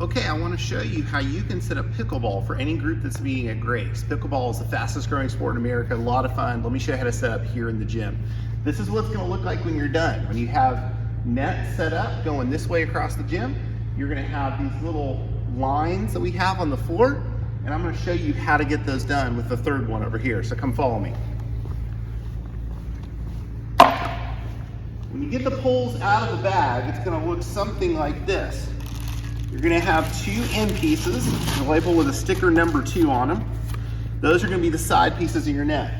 Okay, I want to show you how you can set up pickleball for any group that's meeting at Grace. Pickleball is the fastest growing sport in America, a lot of fun. Let me show you how to set up here in the gym. This is what's going to look like when you're done. When you have nets set up going this way across the gym, you're going to have these little lines that we have on the floor, and I'm going to show you how to get those done with the third one over here. So come follow me. When you get the poles out of the bag, it's going to look something like this. You're going to have two end pieces, labeled with a sticker number 2 on them. Those are going to be the side pieces of your net.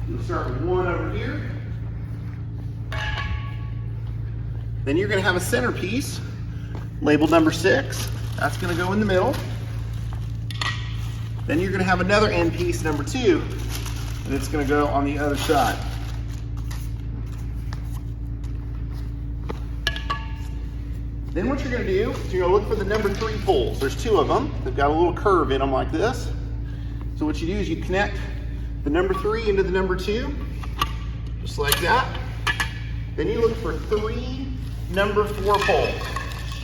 You'll start with one over here. Then you're going to have a center piece, labeled number 6. That's going to go in the middle. Then you're going to have another end piece, number 2, and it's going to go on the other side. Then what you're going to do is you're going to look for the number 3 poles. There's 2 of them. They've got a little curve in them like this. So what you do is you connect the number 3 into the number 2, just like that. Then you look for 3 number 4 poles.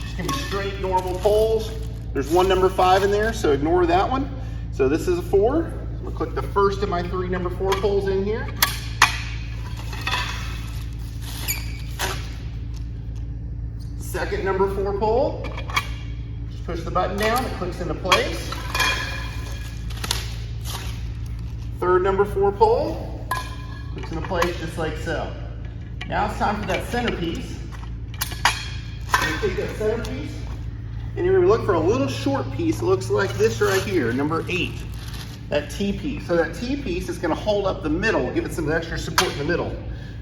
It's going to be straight, normal poles. There's one number 5 in there, so ignore that one. So this is a 4. I'm going to click the first of my 3 number 4 poles in here. Second number 4 pole, just push the button down, it clicks into place. Third number 4 pole, clicks into place just like so. Now it's time for that centerpiece. You take that centerpiece, and you're going to look for a little short piece that looks like this right here, number 8, that T piece. So that T piece is going to hold up the middle, give it some extra support in the middle.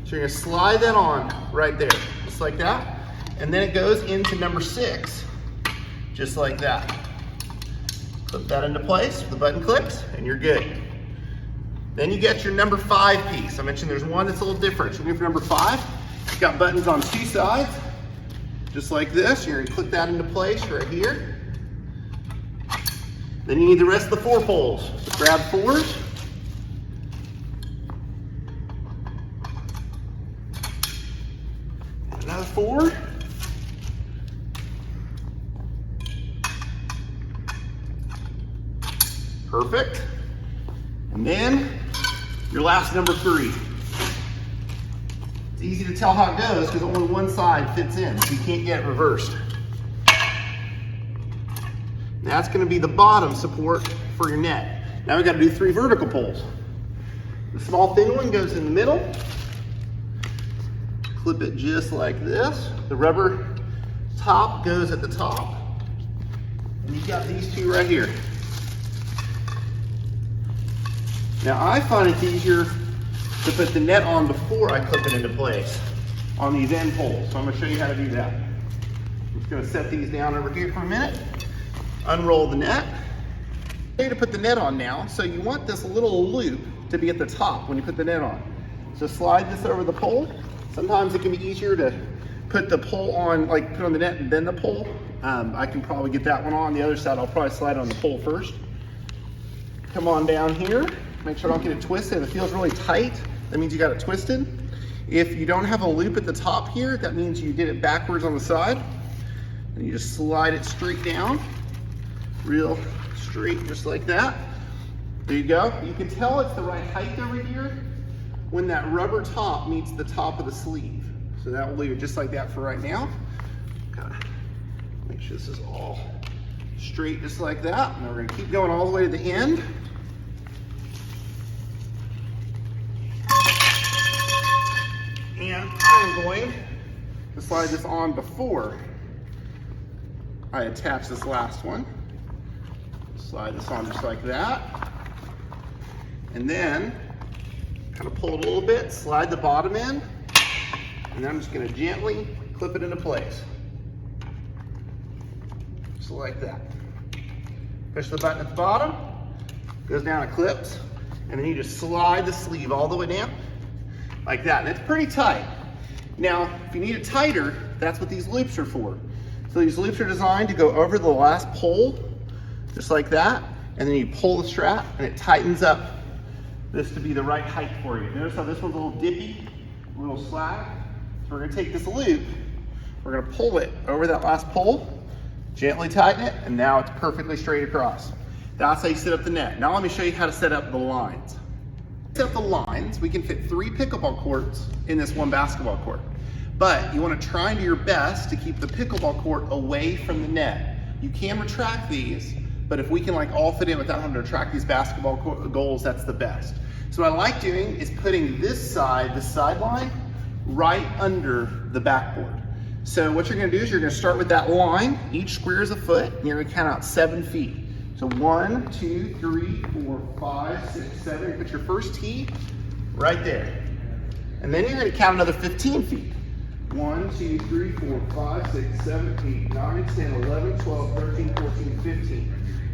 So you're going to slide that on right there, just like that. And then it goes into number 6, just like that. Clip that into place, the button clicks, and you're good. Then you get your number 5 piece. I mentioned there's one that's a little different. So we go for number 5. It's got buttons on 2 sides, just like this. You're gonna click that into place right here. Then you need the rest of the 4 poles. So grab 4s. Another 4. Perfect. And then your last number 3. It's easy to tell how it goes because only one side fits in, so you can't get it reversed. That's going to be the bottom support for your net. Now we've got to do 3 vertical poles. The small thin one goes in the middle. Clip it just like this. The rubber top goes at the top. And you've got these 2 right here. Now I find it easier to put the net on before I clip it into place on these end poles. So I'm going to show you how to do that. I'm just going to set these down over here for a minute. Unroll the net. Okay, to put the net on now. So you want this little loop to be at the top when you put the net on. So slide this over the pole. Sometimes it can be easier to put the pole on, like put on the net and then the pole. I can probably get that one on. The other side, I'll probably slide on the pole first. Come on down here. Make sure I don't get it twisted. If it feels really tight, that means you got it twisted. If you don't have a loop at the top here, that means you did it backwards on the side. And you just slide it straight down, real straight, just like that. There you go. You can tell it's the right height over here when that rubber top meets the top of the sleeve. So that will leave it just like that for right now. Gotta make sure this is all straight just like that. And then we're gonna keep going all the way to the end. And I'm going to slide this on before I attach this last one. Slide this on just like that. And then kind of pull it a little bit, slide the bottom in, and then I'm just going to gently clip it into place. Just like that. Push the button at the bottom, goes down, it clips, and then you just slide the sleeve all the way down, like that. And it's pretty tight. Now, if you need it tighter, that's what these loops are for. So these loops are designed to go over the last pole, just like that, and then you pull the strap, and it tightens up this to be the right height for you. Notice how this one's a little dippy, a little slack. So we're gonna take this loop, we're gonna pull it over that last pole, Gently tighten it, and now it's perfectly straight across. That's how you set up the net. Now let me show you how to set up the lines. To set up the lines, we can fit 3 pickleball courts in this 1 basketball court. But you want to try and do your best to keep the pickleball court away from the net. You can retract these, but if we can like all fit in without having to retract these basketball goals, that's the best. So what I like doing is putting this sideline, right under the backboard. So what you're gonna do is you're gonna start with that line. Each square is a foot, and you're gonna count out 7 feet. So 1, 2, 3, 4, 5, 6, 7. You put your first tee right there. And then you're gonna count another 15 feet. 1, 2, 3, 4, 5, 6, 7, 8, 9, 10, 11, 12, 13, 14, 15.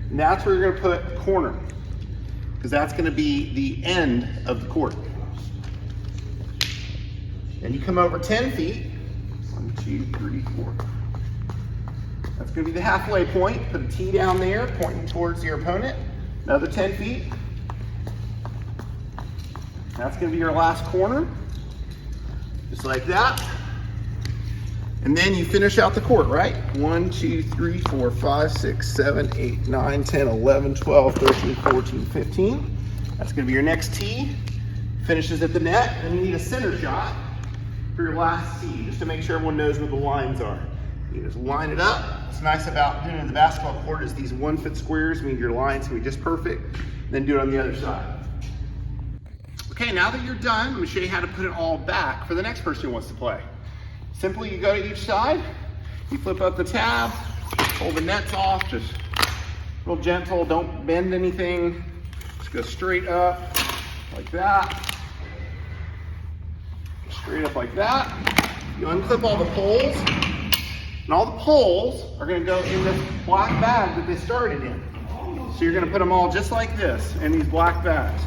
And that's where you're gonna put corner, because that's gonna be the end of the court. Then you come over 10 feet. 1, 2, 3, 4. That's gonna be the halfway point. Put a tee down there, pointing towards your opponent. Another 10 feet. That's gonna be your last corner. Just like that. And then you finish out the court, right? 1, 2, 3, 4, 5, 6, 7, 8, 9, 10, 11, 12, 13, 14, 15. That's gonna be your next tee. Finishes at the net, and you need a center shot for your last tee, just to make sure everyone knows where the lines are. You just line it up. What's nice about doing it in the basketball court is these 1-foot squares mean your line's gonna be just perfect. Then do it on the other side. Okay, now that you're done, I'm gonna show you how to put it all back for the next person who wants to play. Simply, you go to each side, you flip up the tab, pull the nets off, just real gentle, don't bend anything. Just go straight up, like that. Straight up like that. You unclip all the poles, and all the poles are gonna go in this black bag that they started in. So you're gonna put them all just like this in these black bags.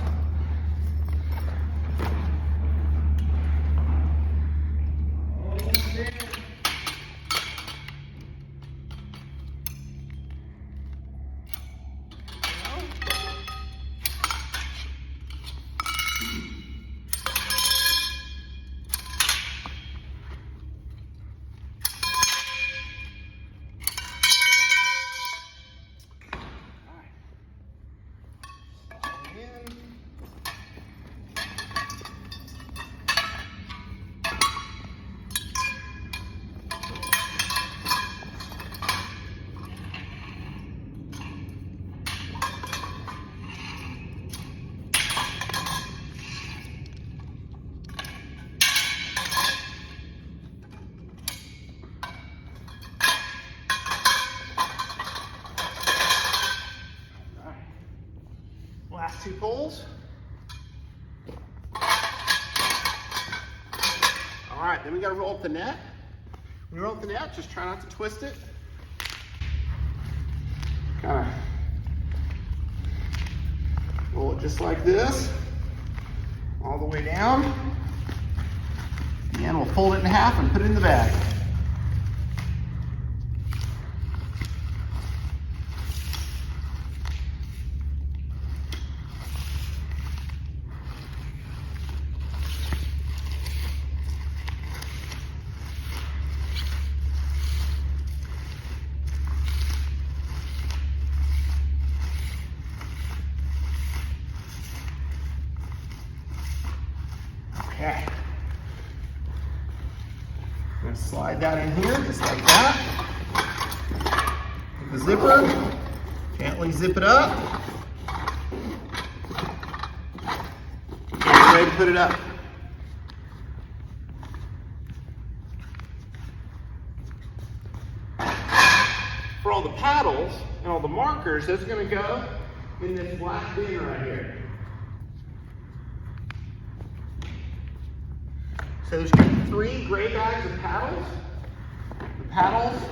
Last 2 poles. All right, then we gotta roll up the net. When you roll up the net, just try not to twist it. Kind of roll it just like this, all the way down. And we'll fold it in half and put it in the bag. Okay. I'm going to slide that in here just like that. With the zipper, gently zip it up. Get ready to put it up. For all the paddles and all the markers, those are going to go in this black bin right here. So there's going to be 3 gray bags of paddles. The paddles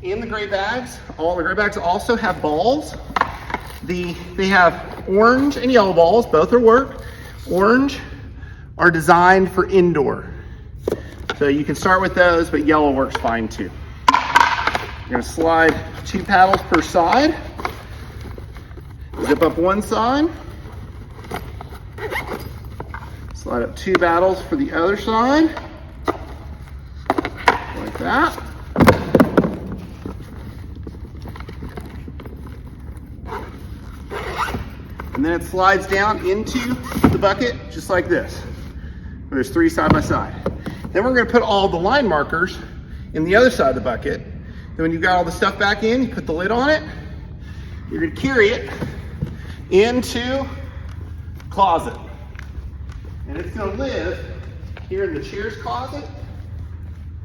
in the gray bags, all the gray bags also have balls. They have orange and yellow balls, both will work. Orange are designed for indoor. So you can start with those, but yellow works fine too. You're going to slide 2 paddles per side. Zip up one side. Slide up 2 paddles for the other side. Like that. And then it slides down into the bucket just like this. There's 3 side by side. Then we're gonna put all the line markers in the other side of the bucket. Then when you've got all the stuff back in, you put the lid on it. You're gonna carry it into closet. And it's gonna live here in the chairs closet,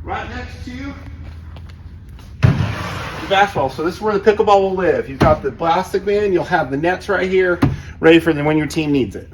right next to the basketball. So this is where the pickleball will live. You've got the plastic bin, you'll have the nets right here, ready for when your team needs it.